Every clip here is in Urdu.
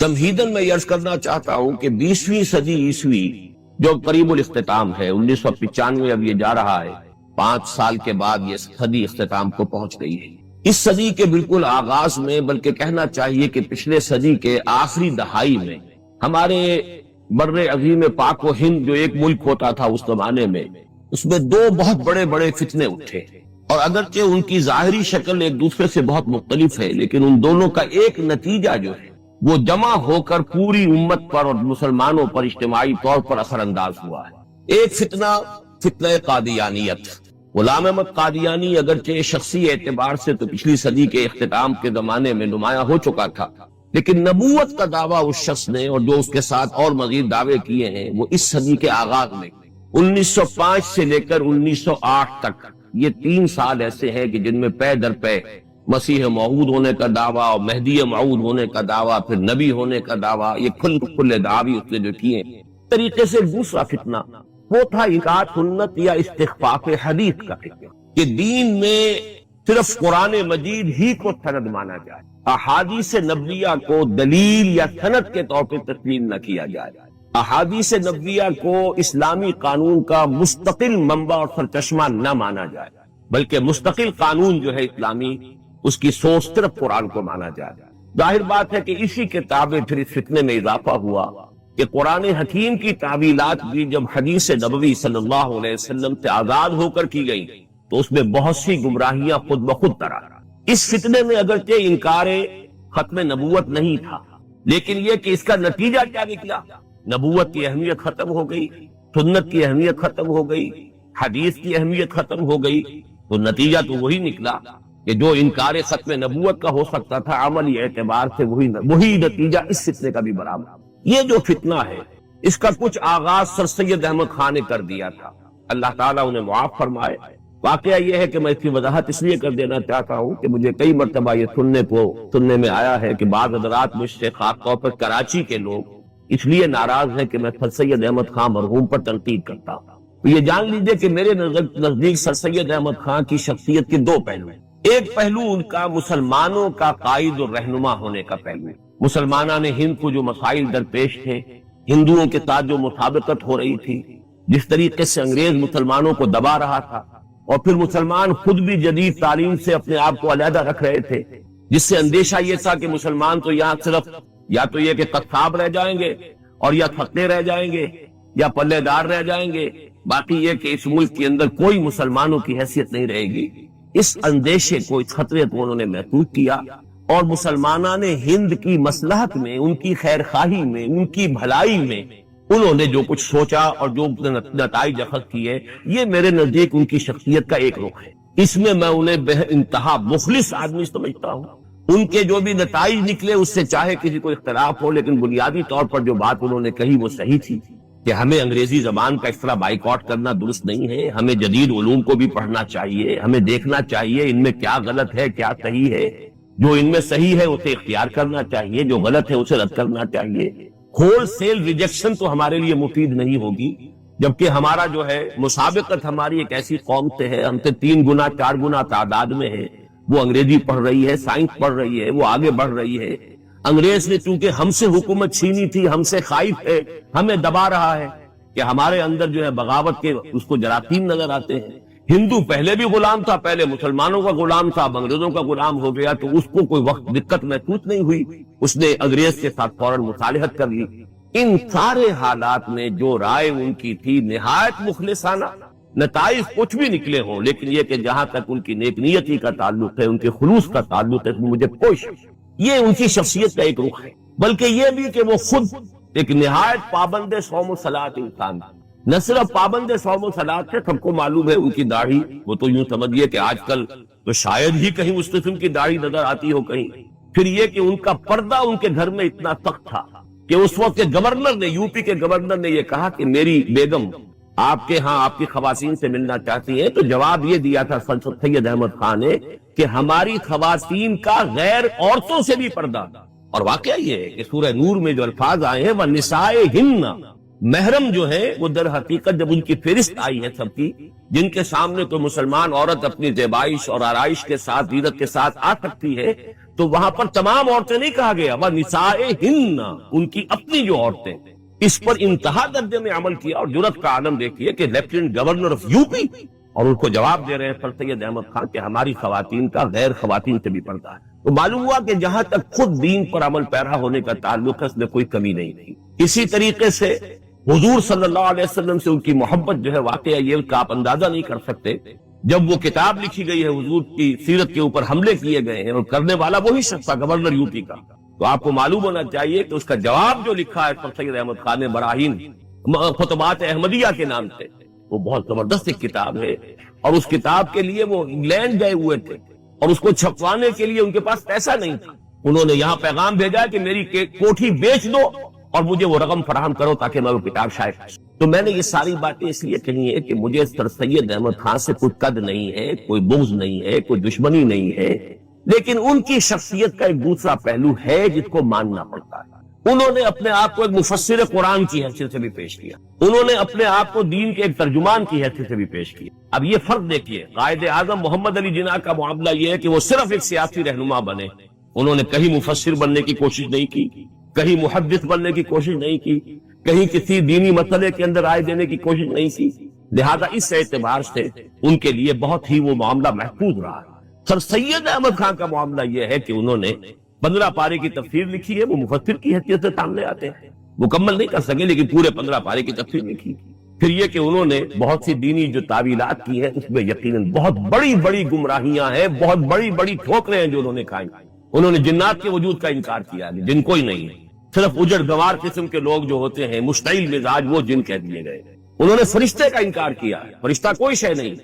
تمہیدن میں یہ عرض کرنا چاہتا ہوں کہ 20ویں صدی عیسوی جو قریب الاختتام ہے، 1995 اب یہ جا رہا ہے، 5 سال کے بعد یہ صدی اختتام کو پہنچ گئی ہے۔ اس صدی کے بالکل آغاز میں، بلکہ کہنا چاہیے کہ پچھلے صدی کے آخری دہائی میں، ہمارے بر عظیم پاک و ہند جو ایک ملک ہوتا تھا اس زمانے میں، اس میں 2 بہت بڑے بڑے فتنے اٹھے، اور اگرچہ ان کی ظاہری شکل ایک دوسرے سے بہت مختلف ہے، لیکن ان دونوں کا ایک نتیجہ جو ہے وہ جمع ہو کر پوری امت پر اور مسلمانوں پر اجتماعی طور پر اثر انداز ہوا ہے۔ ایک فتنہ قادیانیت۔ غلام احمد قادیانی اگرچہ شخصی اعتبار سے تو پچھلی صدی کے اختتام کے زمانے میں نمایاں ہو چکا تھا، لیکن نبوت کا دعویٰ اس شخص نے اور جو اس کے ساتھ اور مزید دعوے کیے ہیں وہ اس صدی کے آغاز میں 1905 سے لے کر 1908 تک، یہ 3 سال ایسے ہیں کہ جن میں پے در پے مسیح موعود ہونے کا دعویٰ اور مہدی موعود ہونے کا دعویٰ، پھر نبی ہونے کا دعویٰ، یہ کھلے دعوی اس نے جو کیے۔ طریقے سے دوسرا فتنہ وہ تھا انکار سنت یا استخفاف حدیث کا فتنہ، کہ دین میں صرف قرآن مجید ہی کو سند مانا جائے، احادیث نبویہ کو دلیل یا سند کے طور پر تسلیم نہ کیا جائے، احادیث نبویہ کو اسلامی قانون کا مستقل منبع اور سرچشمہ نہ مانا جائے، بلکہ مستقل قانون جو ہے اسلامی، اس کی سوچ صرف قرآن کو مانا جائے۔ ظاہر بات ہے کہ اسی کے تابع پھر اس فتنے میں اضافہ ہوا کہ قرآن حکیم کی تعویلات بھی جب حدیث نبوی صلی اللہ علیہ وسلم سے آزاد ہو کر کی گئی تو اس میں بہت سی گمراہیاں خود بخود طرح۔ اس فتنے میں اگرچہ انکار ختم نبوت نہیں تھا، لیکن یہ کہ اس کا نتیجہ کیا نکلا؟ نبوت کی اہمیت ختم ہو گئی، سنت کی اہمیت ختم ہو گئی، حدیث کی اہمیت ختم ہو گئی، تو نتیجہ تو وہی نکلا کہ جو انکار ختم نبوت کا ہو سکتا تھا عملی اعتبار سے وہی نتیجہ اس فتنے کا بھی برابر۔ یہ جو فتنہ ہے اس کا کچھ آغاز سر سید احمد خان نے کر دیا تھا، اللہ تعالیٰ انہیں معاف فرمائے۔ واقعہ یہ ہے کہ میں اس کی وضاحت اس لیے کر دینا چاہتا ہوں کہ مجھے کئی مرتبہ یہ سننے میں آیا ہے کہ بعض حضرات مجھ سے، خاص طور پر کراچی کے لوگ، اس لیے ناراض ہیں کہ میں سر سید احمد خان مرحوم پر تنقید کرتا ہوں۔ تو یہ جان لیجئے کہ میرے نزدیک سر سید احمد خان کی شخصیت کے 2 پہلو ہیں۔ ایک پہلو ان کا مسلمانوں کا قائد اور رہنما ہونے کا پہلو ہے۔ مسلمانان ہند کو جو مسائل درپیش تھے، ہندوؤں کے ساتھ جو مسابقت ہو رہی تھی، جس طریقے سے انگریز مسلمانوں کو دبا رہا تھا، اور پھر مسلمان خود بھی جدید تعلیم سے اپنے آپ کو علیحدہ رکھ رہے تھے، جس سے اندیشہ یہ تھا کہ مسلمان تو یہاں صرف یا تو یہ کہ قصاب رہ جائیں گے، اور یا تھکتے رہ جائیں گے، یا پلے دار رہ جائیں گے، باقی یہ کہ اس ملک کے اندر کوئی مسلمانوں کی حیثیت نہیں رہے گی۔ اس اندیشے کو، اس خطرے کو انہوں نے محسوس کیا، اور مسلمانان ہند کی مصلحت میں، ان کی خیر خواہی میں، ان کی بھلائی میں انہوں نے جو کچھ سوچا اور جو نتائج اخذ کیے، یہ میرے نزدیک ان کی شخصیت کا ایک رخ ہے۔ اس میں میں انہیں بے انتہا مخلص آدمی سمجھتا ہوں۔ ان کے جو بھی نتائج نکلے اس سے چاہے کسی کو اختلاف ہو، لیکن بنیادی طور پر جو بات انہوں نے کہی وہ صحیح تھی کہ ہمیں انگریزی زبان کا اس طرح بائیکاٹ کرنا درست نہیں ہے، ہمیں جدید علوم کو بھی پڑھنا چاہیے، ہمیں دیکھنا چاہیے ان میں کیا غلط ہے کیا صحیح ہے، جو ان میں صحیح ہے اسے اختیار کرنا چاہیے، جو غلط ہے اسے رد کرنا چاہیے۔ ہول سیل ریجیکشن تو ہمارے لیے مفید نہیں ہوگی، جبکہ ہمارا جو ہے مسابقت ہماری ایک ایسی قوم سے ہے، ہم سے 3 گنا 4 گنا تعداد میں ہے، وہ انگریزی پڑھ رہی ہے، سائنس پڑھ رہی ہے، وہ آگے بڑھ رہی ہے۔ انگریز نے چونکہ ہم سے حکومت چھینی تھی، ہم سے خائف ہے، ہمیں دبا رہا ہے کہ ہمارے اندر جو ہے بغاوت کے اس کو جراثیم نظر آتے ہیں۔ ہندو پہلے بھی غلام تھا، پہلے مسلمانوں کا غلام تھا، اب انگریزوں کا غلام ہو گیا، تو اس کو کوئی وقت دقت محسوس نہیں ہوئی، اس نے انگریز کے ساتھ فوراً مصالحت کر لی۔ ان سارے حالات میں جو رائے ان کی تھی نہایت مخلصانہ، نتائج کچھ بھی نکلے ہوں، لیکن یہ کہ جہاں تک ان کی نیک نیتی کا تعلق ہے، ان کے خلوص کا تعلق ہے، مجھے کوئی شک نہیں۔ یہ ان کی شخصیت کا ایک رخ ہے، بلکہ یہ بھی کہ وہ خود ایک نہایت پابند صوم و صلاۃ انسان ہے۔ نہ صرف پابند صوم و صلاۃ ہے، سب کو معلوم ہے ان کی داڑھی، وہ تو یوں سمجھیے کہ آج کل تو شاید ہی کہیں اس قسم کی داڑھی نظر آتی ہو کہیں۔ پھر یہ کہ ان کا پردہ ان کے گھر میں اتنا سخت تھا کہ اس وقت کے گورنر نے، یو پی کے گورنر نے یہ کہا کہ میری بیگم آپ کے ہاں آپ کی خواتین سے ملنا چاہتی ہیں، تو جواب یہ دیا تھا سید احمد خان نے کہ ہماری خواتین کا غیر عورتوں سے بھی پردہ۔ اور واقعہ یہ ہے کہ سورہ نور میں جو الفاظ آئے ہیں وَنِسَائِهِنَّ، محرم جو ہے وہ در حقیقت جب ان کی فہرست آئی ہے سب کی، جن کے سامنے تو مسلمان عورت اپنی زیبائش اور آرائش کے ساتھ، زینت کے ساتھ آ سکتی ہے، تو وہاں پر تمام عورتیں نہیں کہا گیا، وَنِسَائِهِنَّ، ان کی اپنی جو عورتیں، اس پر انتہا درجے میں عمل کیا. اور جرأت کا عالم دیکھیے کہ lieutenant governor of U P, اور ان کو جواب دے رہے ہیں سر سید احمد خان کہ ہماری خواتین کا غیر خواتین سے بھی پردہ ہے. تو معلوم ہوا کہ جہاں تک خود دین پر عمل پیرا ہونے کا تعلق ہے اس میں کوئی کمی نہیں تھی. اسی طریقے سے حضور صلی اللہ علیہ وسلم سے ان کی محبت جو ہے، واقعہ یہ کا آپ اندازہ نہیں کر سکتے. جب وہ کتاب لکھی گئی ہے حضور کی سیرت کے اوپر حملے کیے گئے ہیں، اور کرنے والا وہی شخص تھا گورنر یو پی کا، تو آپ کو معلوم ہونا چاہیے کہ اس کا جواب جو لکھا ہے سر سید احمد خان نے براہین خطبات احمدیہ کے نام سے، وہ بہت زبردست ایک کتاب ہے. اور اس کتاب کے لیے وہ انگلینڈ گئے ہوئے تھے، اور اس کو چھپوانے کے لیے ان کے پاس پیسہ نہیں تھا. انہوں نے یہاں پیغام بھیجا کہ میری کوٹھی بیچ دو اور مجھے وہ رقم فراہم کرو تاکہ میں وہ کتاب شائع کروں. تو میں نے یہ ساری باتیں اس لیے کہی ہیں کہ مجھے سر سید احمد خان سے کوئی قد نہیں ہے، کوئی بغض نہیں ہے، کوئی دشمنی نہیں ہے، لیکن ان کی شخصیت کا ایک دوسرا پہلو ہے جس کو ماننا پڑتا ہے. انہوں نے اپنے آپ کو ایک مفسر قرآن کی حیثیت سے بھی پیش کیا، انہوں نے اپنے آپ کو دین کے ایک ترجمان کی حیثیت سے بھی پیش کیا. اب یہ فرق دیکھیے، قائد اعظم محمد علی جناح کا معاملہ یہ ہے کہ وہ صرف ایک سیاسی رہنما بنے. انہوں نے کہیں مفسر بننے کی کوشش نہیں کی، کہیں محدث بننے کی کوشش نہیں کی، کہیں کسی دینی مسئلے کے اندر رائے دینے کی کوشش نہیں کی. لہذا اس اعتبار سے ان کے لیے بہت ہی وہ معاملہ محفوظ رہا. سر سید احمد خان کا معاملہ یہ ہے کہ انہوں نے 15 پارے کی تفسیر لکھی ہے، وہ مفسر کی حیثیت سے سامنے آتے ہیں، مکمل نہیں کر سکے لیکن پورے 15 پارے کی تفسیر لکھی. پھر یہ کہ انہوں نے بہت سی دینی جو تعویلات کی ہیں اس میں یقیناً بہت بڑی بڑی گمراہیاں ہیں، بہت بڑی بڑی ٹھوکریں ہیں جو انہوں نے کھائیں. انہوں نے جنات کے وجود کا انکار کیا ہے، جن کوئی نہیں ہے، صرف اجڑ گوار قسم کے لوگ جو ہوتے ہیں مشتعل مزاج، وہ جن کہہ دیے گئے. انہوں نے فرشتے کا انکار کیا ہے، فرشتہ کوئی شے نہیں.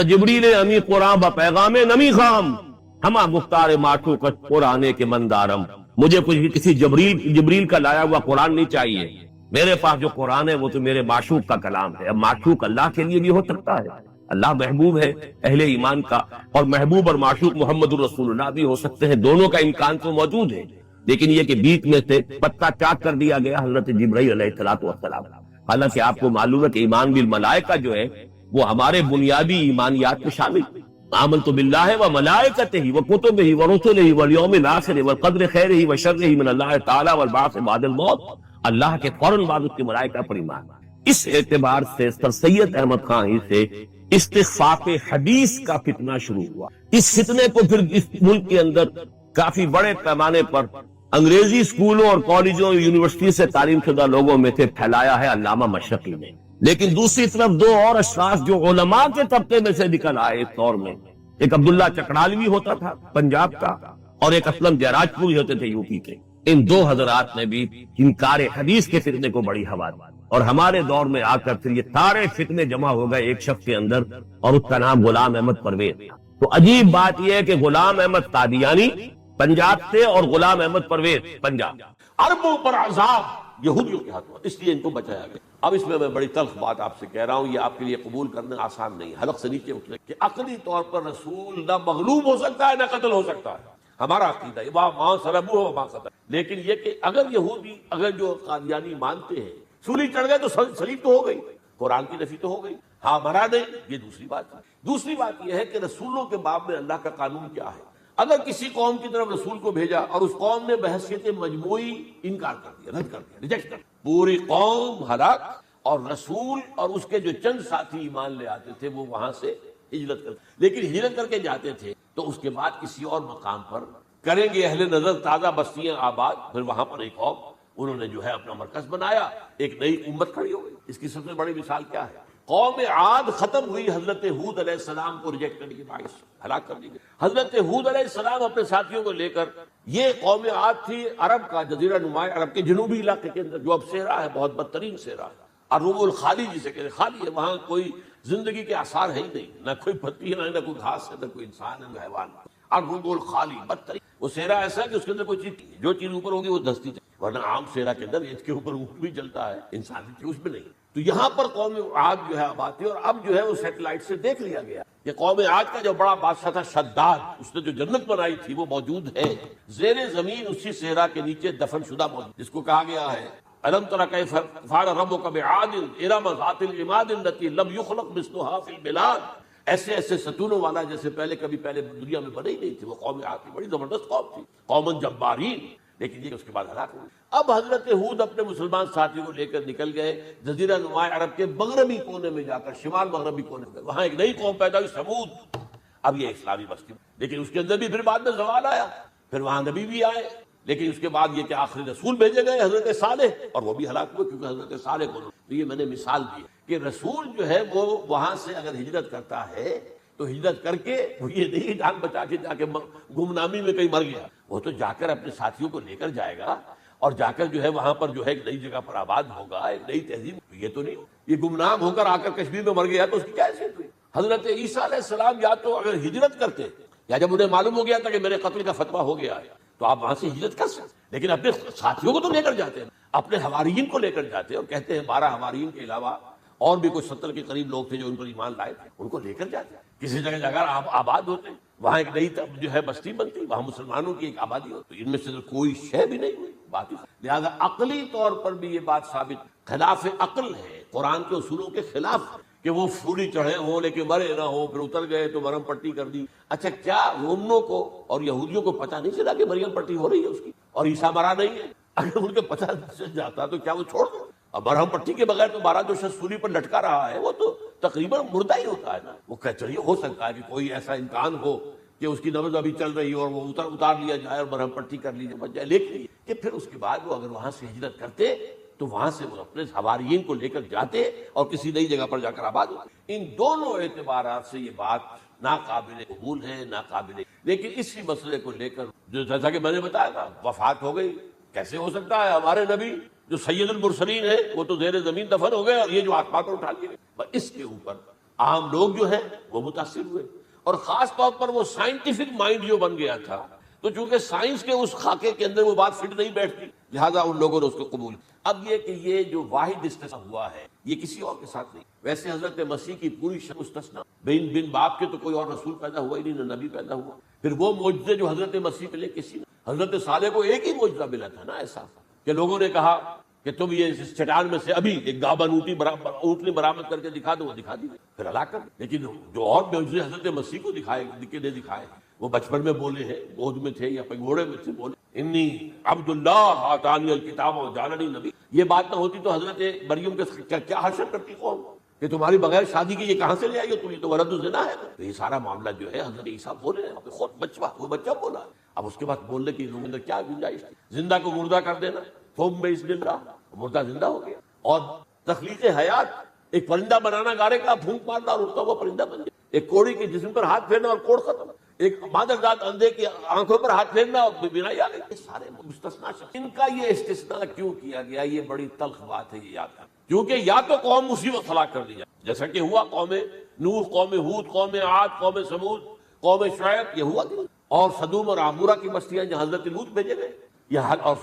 جبریل امی قرآن با پیغام نمی خام ہما مختار معشوق قرآن کے مندارم. مجھے کسی جبریل کا لایا ہوا قرآن نہیں چاہیے، میرے پاس جو قرآن ہے وہ تو میرے معشوق کا کلام ہے. اب معشوق اللہ کے لیے بھی ہو سکتا ہے، اللہ محبوب ہے اہل ایمان کا، اور محبوب اور معشوق محمد الرسول اللہ بھی ہو سکتے ہیں. دونوں کا امکان تو موجود ہے، لیکن یہ کہ بیچ میں سے پتہ چاک کر دیا گیا حضرت جبرائیل علیہ السلام. حالانکہ آپ کو معلوم ہے کہ ایمان بالملائکہ جو ہے وہ ہمارے بنیادی ایمانیات میں شامل. آمنت باللہ و ملائکتہ و کتبہ و رسلہ والیوم الآخر والقدر خیرہ و شرہ من اللہ تعالی والبعث بعد الموت. اللہ کے فوراً بعد اس کے ملائکہ پر ایمان. اس اعتبار سے سر سید احمد خان ہی سے استخفاف حدیث کا فتنہ شروع ہوا. اس فتنے کو پھر اس ملک کے اندر کافی بڑے پیمانے پر انگریزی اسکولوں اور کالجوں اور یونیورسٹی سے تعلیم شدہ لوگوں میں سے پھیلایا ہے علامہ مشرقی نے. لیکن دوسری طرف دو اور اشخاص جو علماء کے طبقے میں سے نکل آئے اس دور میں، ایک عبداللہ چکڑالوی ہوتا تھا پنجاب کا، اور ایک اسلم جیراج پوری ہوتے تھے یو پی کے. ان دو حضرات نے بھی انکار حدیث کے فتنے کو بڑی ہوا دی، اور ہمارے دور میں آ کر پھر یہ سارے فتنے جمع ہو گئے ایک شخص کے اندر، اور اس کا نام غلام احمد پرویز. تو عجیب بات یہ ہے کہ غلام احمد قادیانی پنجاب سے اور غلام احمد پرویز پنجاب. عربوں پر عذاب یہودیوں کے ہاتھوں، اس لیے ان کو بچایا گیا. اب اس میں بڑی تلخ بات آپ سے کہہ رہا ہوں، یہ آپ کے لیے قبول کرنا آسان نہیں، حلق سے نیچے اترے کہ عقلی طور پر رسول نہ مغلوب ہو سکتا ہے نہ قتل ہو سکتا ہے. ہمارا عقیدہ ہے وہاں سلبوہ وما قتل. لیکن یہ کہ اگر یہودی، اگر جو قادیانی مانتے ہیں سولی چڑھ گئے تو سلیب تو ہو گئی، قرآن کی نفی تو ہو گئی. ہاں مرا دیں، یہ دوسری بات ہے. دوسری بات یہ ہے کہ رسولوں کے باب میں اللہ کا قانون کیا ہے. اگر کسی قوم کی طرف رسول کو بھیجا اور اس قوم نے بحثیت مجموعی انکار کر دیا، رد کر دیا، ریجیکٹ کر دیا، پوری قوم ہلاک، اور رسول اور اس کے جو چند ساتھی ایمان لے آتے تھے وہ وہاں سے ہجرت کرتے. لیکن ہجرت کر کے جاتے تھے تو اس کے بعد کسی اور مقام پر کریں گے اہل نظر تازہ بستیاں آباد. پھر وہاں پر ایک قوم انہوں نے جو ہے اپنا مرکز بنایا، ایک نئی امت کھڑی ہو گئی. اس کی سب سے بڑی مثال کیا ہے؟ قوم عاد ختم ہوئی حضرت ہود علیہ السلام کو ریجیکٹ کرنے کے باعث ہلاک کر دی گئی. حضرت ہود علیہ السلام اپنے ساتھیوں کو لے کر، یہ قوم عاد تھی عرب کا جزیرہ نما، عرب کے جنوبی علاقے کے اندر جو اب صحرا ہے، بہت بدترین صحرا ہے، الربع الخالی جسے کہتے ہیں، خالی ہے، وہاں کوئی زندگی کے آثار ہے ہی نہیں، نہ کوئی پتی ہے، نہ کوئی گھاس ہے، نہ کوئی انسان ہے، نہ حیوان ہے. الربع الخالی بدترین وہ صحرا ایسا ہے کہ اس کے اندر کوئی چیز نہیں ہے، جو چیز اوپر ہوگی وہ دھستی جائے. ورنہ عام صحرا کے اندر اس کے اوپر اونٹ بھی چلتا ہے، انسان کی اس میں نہیں. تو یہاں پر قوم عاد جو ہے آباد تھی، اور اب جو ہے وہ سیٹلائٹ سے دیکھ لیا گیا کہ قوم عاد کا جو بڑا بادشاہ تھا شداد، اس نے جو جنت بنائی تھی وہ موجود ہے زیر زمین اسی صحرا کے نیچے دفن شدہ موجود، جس کو کہا گیا ہے الم تر کیف فعل ربک بعاد ارم ذات العماد التي لم يخلق مثلها في البلاد ایسے ایسے ستونوں والا جیسے پہلے دنیا میں بنے ہی نہیں تھے. وہ قوم عاد بڑی زبردست قوم تھی, قومن جبارین, لیکن یہ اس کے بعد ہلاک ہوئی. اب حضرت ہود اپنے مسلمان ساتھیوں کو لے کر نکل گئے جزیرہ نما عرب کے مغربی کونے میں جا کر, شمال مغربی کونے میں. وہاں ایک نئی قوم پیدا ہوئی, سمود. اب یہ اسلامی بستی, لیکن اس کے اندر بھی پھر بعد میں زوال آیا, پھر وہاں نبی بھی آئے, لیکن اس کے بعد یہ کہ آخری رسول بھیجے گئے حضرت صالح, اور وہ بھی ہلاک ہوئے کیونکہ حضرت صالح کو. تو یہ میں نے مثال دی کہ رسول جو ہے وہ وہاں سے اگر ہجرت کرتا ہے تو ہجرت کر کے وہ یہ نہیں جان بچا کے جا کے گمنامی میں کہیں مر گیا. وہ تو جا کر اپنے ساتھیوں کو لے کر جائے گا اور جا کر جو ہے وہاں پر جو ہے ایک نئی جگہ پر آباد ہوگا, ایک نئی تہذیب. یہ تو نہیں یہ گمنام ہو کر آ کر کشمیر میں مر گیا تو اس کی کیا حیثیت ہوئی. حضرت عیسیٰ علیہ السلام یا تو اگر ہجرت کرتے یا جب انہیں معلوم ہو گیا تھا کہ میرے قتل کا فتویٰ ہو گیا ہے تو آپ وہاں سے ہجرت کر سکتے, لیکن اپنے ساتھیوں کو تو لے کر جاتے ہیں, اپنے حواریین کو لے کر جاتے ہیں, اور کہتے ہیں 12 حواریین کے علاوہ اور بھی کوئی 70 کے قریب لوگ تھے جو ان پر ایمان لائے تھے, ان کو لے کر جاتے ہیں. کسی جگہ جا کر آپ آباد ہوتے, وہاں ایک نئی جو ہے بستی بنتی, وہاں مسلمانوں کی ایک آبادی ہوتی. ان میں سے کوئی شے بھی نہیں ہوئی بات ہی. لہذا عقلی طور پر بھی یہ بات ثابت خلاف عقل ہے, قرآن کے اصولوں کے خلاف, کہ وہ پھولی چڑھے ہوں لیکن مرے نہ ہو, پھر اتر گئے تو مرم پٹی کر دی. اچھا کیا رومنوں کو اور یہودیوں کو پتہ نہیں چلا کہ مریم پٹی ہو رہی ہے اس کی اور عیسیٰ مرا نہیں ہے؟ اگر ان کو پتہ چل جاتا تو کیا وہ چھوڑ دو؟ اب مرہم پٹی کے بغیر تو 12 جو شخص سولی پر لٹکا رہا ہے وہ تو تقریباً مردہ ہی ہوتا ہے نا. وہ چلیے ہو سکتا ہے کہ کوئی ایسا امکان ہو کہ اس کی نبض ابھی چل رہی ہو اور وہ اتار لیا جائے اور مرہم پٹی کر لی جائے, لیکن کہ پھر اس کے بعد وہ اگر وہاں سے ہجرت کرتے تو وہاں سے وہ اپنے حواریین کو لے کر جاتے اور کسی نئی جگہ پر جا کر آباد ہوتے. ان دونوں اعتبارات سے یہ بات ناقابل قبول ہے, ناقابل. لیکن اسی مسئلے کو لے کر جو جیسا کہ میں نے بتایا تھا, وفات ہو گئی, کیسے ہو سکتا ہے ہمارے نبی جو سید المرسلین ہے وہ تو زیر زمین دفن ہو گئے اور یہ جو آسمان پر اٹھا لیے گئے. اس کے اوپر عام لوگ جو ہیں وہ متاثر ہوئے, اور خاص طور پر وہ سائنٹیفک مائنڈ جو بن گیا تھا, تو چونکہ سائنس کے اس خاکے کے اندر وہ بات فٹ نہیں بیٹھتی, لہذا ان لوگوں نے اس کو قبول. اب یہ کہ یہ جو واحد استثناء ہوا ہے یہ کسی اور کے ساتھ نہیں. ویسے حضرت مسیح کی پوری شان مستثنیٰ, بن باپ کے تو کوئی اور رسول پیدا ہوا ہی نہیں, نہ نبی پیدا ہوا. پھر وہ معجزے جو حضرت مسیح ملے کسی نے, حضرت صالح کو ایک ہی معجزہ ملا تھا نا, ایسا کہ لوگوں نے کہا کہ تم یہ اس چٹان میں سے ابھی ایک گابن اونٹنی برآمد کر کے دکھا دو, وہ دکھا دی, پھر ہلاک کر. لیکن جو اور معجزے حضرت مسیح کو دکھائے وہ بچپن میں بولے ہیں, گود میں تھے یا پگوڑے میں تھے, بولے انی عبد اللہ آتانی الکتاب وجعلنی نبی. یہ بات نہ ہوتی تو حضرت مریم کے کیا حشر کرتی قوم کہ تمہاری بغیر شادی کی یہ کہاں سے لے آئی ہو تم, یہ تو ولد الزنا ہے. تو یہ سارا معاملہ جو ہے حضرت عیسیٰ بولے ہیں, خود وہ بچہ بولا. اب اس کے بعد بولنے کی لوگوں نے کیا گنجائش تھی؟ زندہ کو مردہ کر دینا, ثم بإذن اللہ, مردہ زندہ ہو گیا. اور تخلیق حیات, ایک پرندہ بنانا گارے کا, پھونک مارنا اور اٹھتا ہوا پرندہ بن گیا. ایک کوڑی کے جسم پر ہاتھ پھیرنا اور کوڑ ختم. ایک مادرزاد اندھے کی آنکھوں پر ہاتھ پھیرنا اور بینائی آ گئی. یہ سارے مستثنا شخص, ان کا یہ استثناء کیوں کیا گیا؟ یہ بڑی تلخ بات ہے, یہ یاد رکھیں. کیونکہ یا تو قوم اسی وقت ہلاک کر دی جائے جیسا کہ ہوا قوم نوح, قوم ہود, قوم عاد, قوم سمود, قوم شعیب, یہ ہوا کہ اور صدوم اور عمورہ کی بستیاں جہاں حضرت لوط بھیجے گئے, اور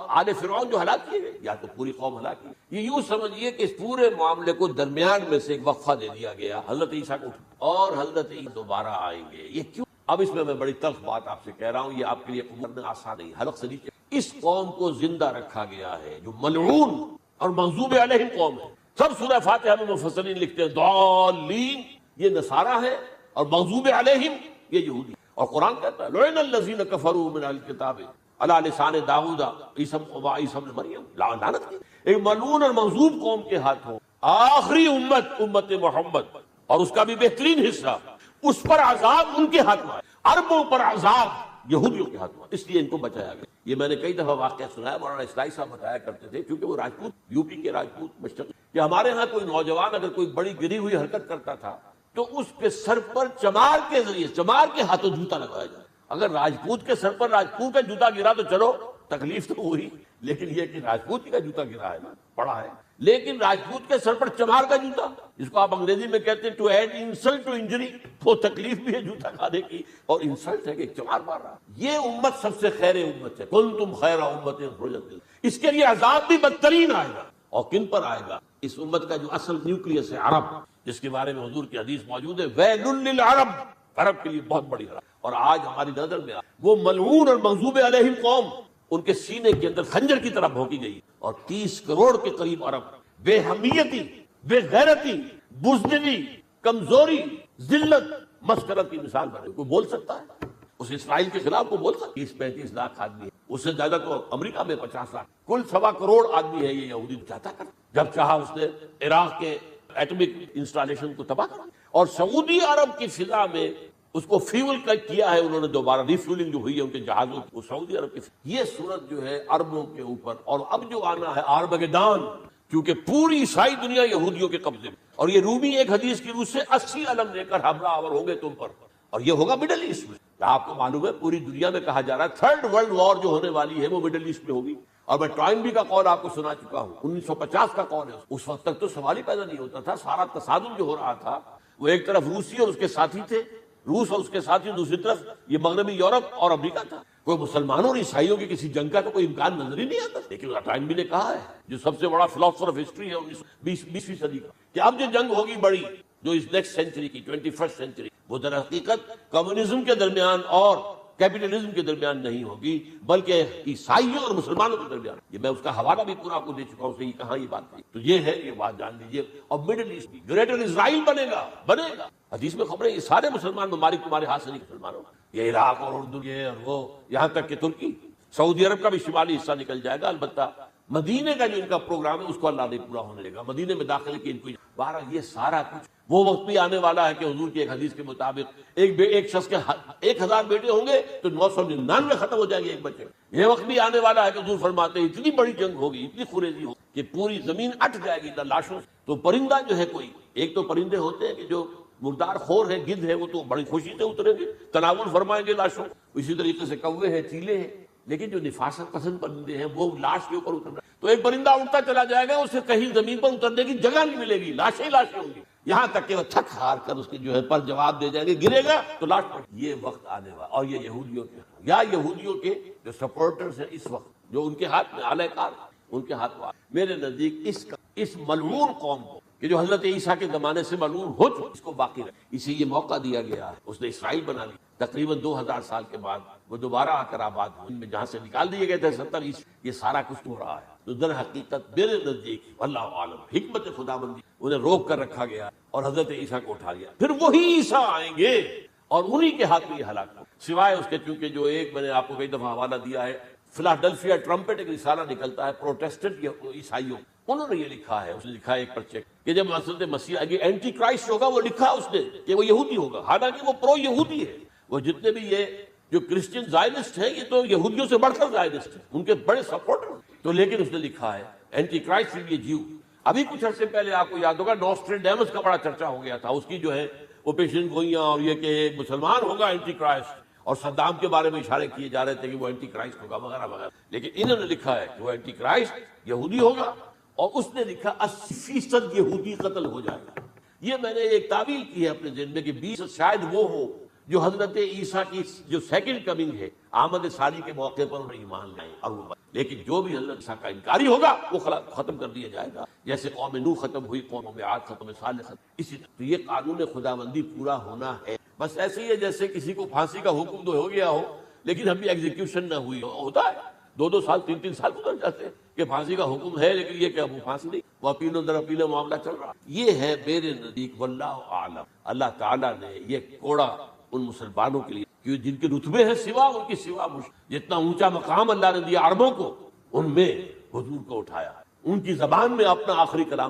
آل فرعون جو ہلاک کیے گئے, یا تو پوری قوم ہلاک کی. یہ یوں سمجھیے کہ اس پورے معاملے کو درمیان میں سے ایک وقفہ دے دیا گیا, حضرت عیسیٰ کو, اور حضرت عیسیٰ دوبارہ آئیں گے. یہ کیوں؟ اب اس میں بڑی تلخ بات آپ سے کہہ رہا ہوں, یہ آپ کے لیے قبول کرنا آسان نہیں. حلق سے نیچے اس قوم کو زندہ رکھا گیا ہے جو ملعون اور مغضوب علیہم قوم ہے. سب سورہ فاتحہ میں مفسرین لکھتے ہیں ضالین, یہ نصارہ ہے, اور مغضوب علیہم یہ یہودی. اور قرآن کہتا ہے لعن الذین کفروا من اہل الکتاب علی لسان داؤد عیسیٰ ابن مریم, لعنت کی. ایک ملعون اور مغضوب قوم کے ہاتھوں آخری امت محمد, اور اس کا بھی بہترین حصہ, اس پر عذاب ان کے ہاتھ میں ہے. عربوں پر عذاب یہودیوں کے ہاتھ میں, اس لیے ان کو بچایا گیا. یہ میں نے کئی دفعہ واقعہ سنا ہے, مولانا اصلاحی صاحب بتایا کرتے تھے, کیونکہ وہ راجپوت, یو پی کے راجپوت مشتق, کہ ہمارے ہاں کوئی نوجوان اگر کوئی بڑی گری ہوئی حرکت کرتا تھا تو اس کے سر پر چمار کے ذریعے, چمار کے ہاتھوں جوتا لگایا جائے. اگر راجپوت کے سر پر راجپوت کا جوتا گرا تو چلو تکلیف تو ہوئی, لیکن یہ کہ راجپوت کا جوتا گرا ہے نا, پڑا ہے. لیکن راجپوت کے سر پر چمار کا جوتا, جس کو آپ انگریزی میں کہتے ہیں to add insult to injury, وہ تکلیف بھی ہے جوتا کھانے کی, اور انسلٹ ہے کہ چمار مار رہا. یہ امت سب سے خیر امت ہے, کنتم خیر امت اخرجت. اس کے لیے عذاب بھی بدترین آئے گا, اور کن پر آئے گا؟ اس امت کا جو اصل نیوکلیس ہے عرب, جس کے بارے میں حضور کی حدیث موجود ہے, ویل للعرب, عرب کے لیے بہت بڑی حرام. اور آج ہماری نظر میں وہ ملعون اور مغضوب علیہم قوم, ان کے سینے کے اندر خنجر کی طرح بھونکی گئی, اور 30 کروڑ کے قریب عرب بے حمیتی, بے غیرتی, بزدلی کمزوری، ذلت، مسکرت کی مثال بنے. کوئی بول سکتا ہے اس اسرائیل کے خلاف؟ کو بول سکتا ہے؟ 30-35 لاکھ آدمی ہے، اس سے زیادہ تو امریکہ میں 50 لاکھ، کل 1.25 کروڑ آدمی ہے. یہ یہودی جاتا کر، جب چاہا اس نے عراق کے ایٹمک انسٹالیشن کو تباہ کر، اور سعودی عرب کی فضا میں اس کو فیول کیا ہے انہوں نے، دوبارہ ریفیولنگ جو ہوئی ہے ان کے جہازوں کی، وہ سعودی عرب کی. یہ صورت جو ہے عربوں کے اوپر، اور اب جو آنا ہے آرمگیدان، کیونکہ پوری عیسائی دنیا یہودیوں کے قبضے میں، اور یہ رومی ایک حدیث کی روح سے 80 علم لے کر حملہ آور ہوں گے تم پر، اور یہ ہوگا مڈل ایسٹ میں. آپ کو معلوم ہے پوری دنیا میں کہا جا رہا ہے 3rd ورلڈ وار جو ہونے والی ہے وہ مڈل ایسٹ میں ہوگی. اور میں ٹوائنبی کا قول آپ کو سنا چکا ہوں، 1950 کا قول ہے. اس وقت تک تو سوال ہی پیدا نہیں ہوتا تھا. سارا تصادم جو ہو رہا تھا، وہ ایک طرف روسی اور اس کے ساتھی تھے، روس اور اس کے ساتھی، دوسری طرف یہ مغربی یورپ اور امریکہ تھا. کوئی مسلمانوں اور عیسائیوں کی کسی جنگ کا تو کوئی امکان نظر ہی نہیں آتا. لیکن ٹائنبی نے کہا ہے، جو سب سے بڑا فلاسفر آف ہسٹری ہے 20ویں صدی کا، کہ اب جو جنگ ہوگی بڑی، جو اس نیکسٹ سینچری کی 21st سینچری، وہ در حقیقت کمیونزم کے درمیان اور کیپٹلزم کے درمیان نہیں ہوگی، بلکہ عیسائیوں اور مسلمانوں کے درمیان. یہ میں اس کا حوالہ بھی پورا آپ کو دے چکا ہوں، صحیح کہاں یہ بات نہیں. تو یہ ہے، یہ بات جان لیجیے. اور مڈل ایسٹ بھی گریٹر اسرائیل بنے گا. حدیث میں خبریں، یہ سارے مسلمان ممالک تمہارے ہاتھ سے نہیں، مسلمانوں، یہ عراق اور اردن، یہ اور وہ، یہاں تک کہ ترکی، سعودی عرب کا بھی شمالی حصہ نکل جائے گا. البتہ مدینے کا جو ان کا پروگرام ہے اس کو اللہ نہیں پورا ہونے دے گا. مدینے میں داخلے کی ان کو بہرحال یہ سارا کچھ، وہ وقت بھی آنے والا ہے کہ حضور کی ایک حدیث کے مطابق ایک شخص کے 1000 بیٹے ہوں گے تو 999 ختم ہو جائے گے ایک بچے. یہ وقت بھی آنے والا ہے کہ حضور فرماتے ہیں اتنی بڑی جنگ ہوگی، اتنی خوریزی ہوگی کہ پوری زمین اٹھ جائے گی لاشوں سے. تو پرندہ جو ہے کوئی، ایک تو پرندے ہوتے ہیں کہ جو مردار خور ہے، گدھ ہے، وہ تو بڑی خوشی سے اتریں گے، تناول فرمائیں گے لاشوں. اسی طریقے سے کوے ہیں، چیلے ہیں. لیکن جو نفاست پسند پرندے ہیں وہ لاش کے اوپر اتر رہے. تو ایک پرندہ اڑتا چلا جائے گا، اسے کہیں زمین پر اترنے کی جگہ نہیں ملے گی، لاشیں ہی لاشیں ہوں گی، یہاں تک کہ وہ تھک ہار کر اس کے جو ہے پر جواب دے جائیں گے، گرے گا تو لاش پر. یہ وقت آنے والا. اور یہ یہودیوں کے جو سپورٹرز ہیں اس وقت، جو ان کے ہاتھ میں اعلی کار، ان کے ہاتھ میں، میرے نزدیک اس ملعون قوم کو، کہ جو حضرت عیسیٰ کے زمانے سے ملعون ہو چکی، اس کو باقی رکھ، اسے یہ موقع دیا گیا ہے. اس نے اسرائیل بنا لی. تقریباً 2000 سال کے بعد وہ دوبارہ آ کر آباد ہوئی، میں جہاں سے نکال دیے گئے تھے 70 عیسوی. یہ سارا کچھ ہو رہا ہے. تو در حقیقت میرے نزدیک اللہ عالم حکمت خداوندی، انہیں روک کر رکھا گیا اور حضرت عیسیٰ کو اٹھا لیا. پھر وہی عیسیٰ آئیں گے اور انہی کے ہاتھ میں یہ ہلاکت، سوائے اس کے چونکہ جو ایک میں نے آپ کو کئی دفعہ حوالہ دیا ہے، فلاڈلفیا ٹرمپٹ ایک رسالہ نکلتا ہے پروٹیسٹنٹ عیسائیوں، انہوں نے یہ لکھا ہے. اس نے لکھا ہے ایک پرچے کہ جب حضرت مسیح اینٹی کرائسٹ ہوگا، وہ لکھا اس نے کہ وہ یہودی ہوگا، حالانکہ وہ پرو یہودی ہے. وہ جتنے بھی یہ جو کرسچن زائنسٹ ہیں، یہ تو یہودیوں سے بڑھ کر زائنسٹ ہیں، ان کے بڑے سپورٹر. تو لیکن اس نے لکھا ہے اینٹی کرائسٹ ول بی اے جیو. ابھی کچھ عرصے پہلے آپ کو یاد ہوگا نوسٹریڈیمس کا بڑا چرچا ہو گیا تھا، اس کی جو ہے وہ پیشن گوئیاں، اور یہ کہ ایک مسلمان ہوگا اینٹی کرائسٹ، اور صدام کے بارے میں اشارے کیے جا رہے تھے کہ وہ اینٹی کرائسٹ ہوگا وغیرہ وغیرہ. لیکن انہوں نے لکھا ہے کہ وہ اینٹی کرائسٹ یہودی ہوگا، اور اس نے لکھا 80% یہودی قتل ہو جائے گا. یہ میں نے ایک تعویل کی ہے اپنے ذہن میں کہ 20 شاید وہ ہو جو حضرت عیسیٰ کی جو سیکنڈ کمنگ ہے، آمد ثانی کے موقع پر انہیں ایمان لائیں. اور وہ لیکن جو بھی حضرت عیسیٰ کا انکاری ہوگا وہ ختم کر دیا جائے گا، جیسے قوم نوح ختم ہوئی، قوم عاد ختم ہوئی، صالح ختم. اسی طرح یہ قانون خداوندی پورا ہونا ہے. بس ایسے ہی ہے جیسے کسی کو پھانسی کا حکم تو ہو گیا ہو لیکن ابھی ایگزیکیوشن نہ ہوئی ہو. ہوتا ہے 2 سال 3 سال گزر جاتے ہیں کہ پھانسی کا حکم ہے، لیکن یہ کہ وہ پھانسی نہیں، وہ اپیلوں در اپیلوں معاملہ چل رہا. یہ ہے میرے نزدیک واللہ اعلم. اللہ تعالیٰ نے یہ کوڑا ان مسلمانوں کے لیے، کہ جن کے رتبے ہیں سوا ان کی سوا، جتنا اونچا مقام اللہ نے دیا عربوں کو، ان میں حضور کو اٹھایا، ان کی زبان میں اپنا آخری کلام